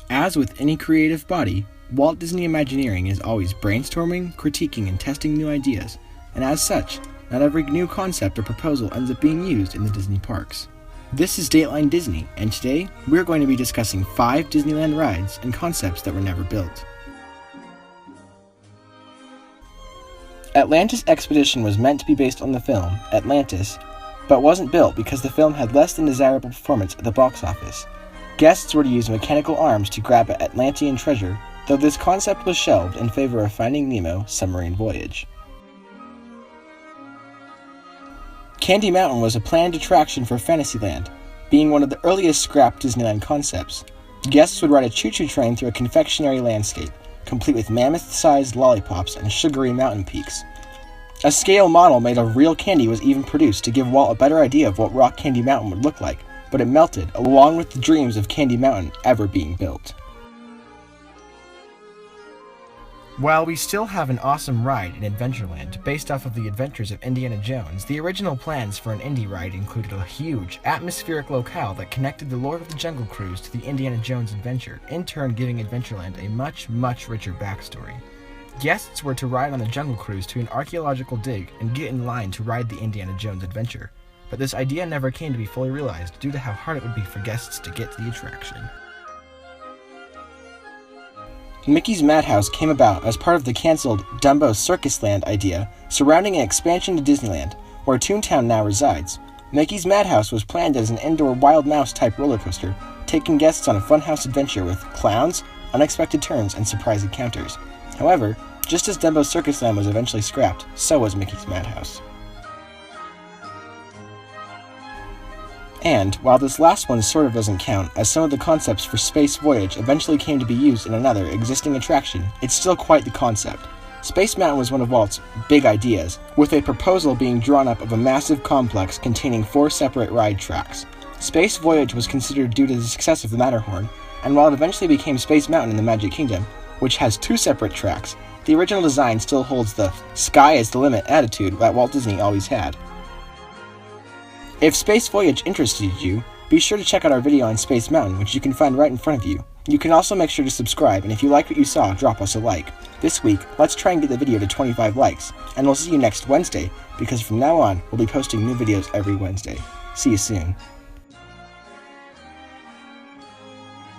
As with any creative body, Walt Disney Imagineering is always brainstorming, critiquing, and testing new ideas, and as such, not every new concept or proposal ends up being used in the Disney parks. This is Dateline Disney, and today we're going to be discussing 5 Disneyland rides and concepts that were never built. Atlantis Expedition was meant to be based on the film Atlantis, but wasn't built because the film had less than desirable performance at the box office. Guests were to use mechanical arms to grab Atlantean treasure, though this concept was shelved in favor of Finding Nemo Submarine Voyage. Candy Mountain was a planned attraction for Fantasyland, being one of the earliest scrapped Disneyland concepts. Guests would ride a choo-choo train through a confectionery landscape, complete with mammoth-sized lollipops and sugary mountain peaks. A scale model made of real candy was even produced to give Walt a better idea of what Rock Candy Mountain would look like, but it melted, along with the dreams of Candy Mountain ever being built. While we still have an awesome ride in Adventureland based off of the adventures of Indiana Jones, the original plans for an Indy ride included a huge, atmospheric locale that connected the Lord of the Jungle cruise to the Indiana Jones adventure, in turn giving Adventureland a much, much richer backstory. Guests were to ride on the Jungle cruise to an archaeological dig and get in line to ride the Indiana Jones adventure, but this idea never came to be fully realized due to how hard it would be for guests to get to the attraction. Mickey's Madhouse came about as part of the cancelled Dumbo Circus Land idea surrounding an expansion to Disneyland, where Toontown now resides. Mickey's Madhouse was planned as an indoor Wild Mouse-type roller coaster, taking guests on a funhouse adventure with clowns, unexpected turns, and surprise encounters. However, just as Dumbo Circus Land was eventually scrapped, so was Mickey's Madhouse. And, while this last one sort of doesn't count, as some of the concepts for Space Voyage eventually came to be used in another existing attraction, it's still quite the concept. Space Mountain was one of Walt's big ideas, with a proposal being drawn up of a massive complex containing 4 separate ride tracks. Space Voyage was considered due to the success of the Matterhorn, and while it eventually became Space Mountain in the Magic Kingdom, which has 2 separate tracks, the original design still holds the "sky is the limit" attitude that Walt Disney always had. If Space Voyage interested you, be sure to check out our video on Space Mountain, which you can find right in front of you. You can also make sure to subscribe, and if you like what you saw, drop us a like. This week, let's try and get the video to 25 likes, and we'll see you next Wednesday, because from now on, we'll be posting new videos every Wednesday. See you soon.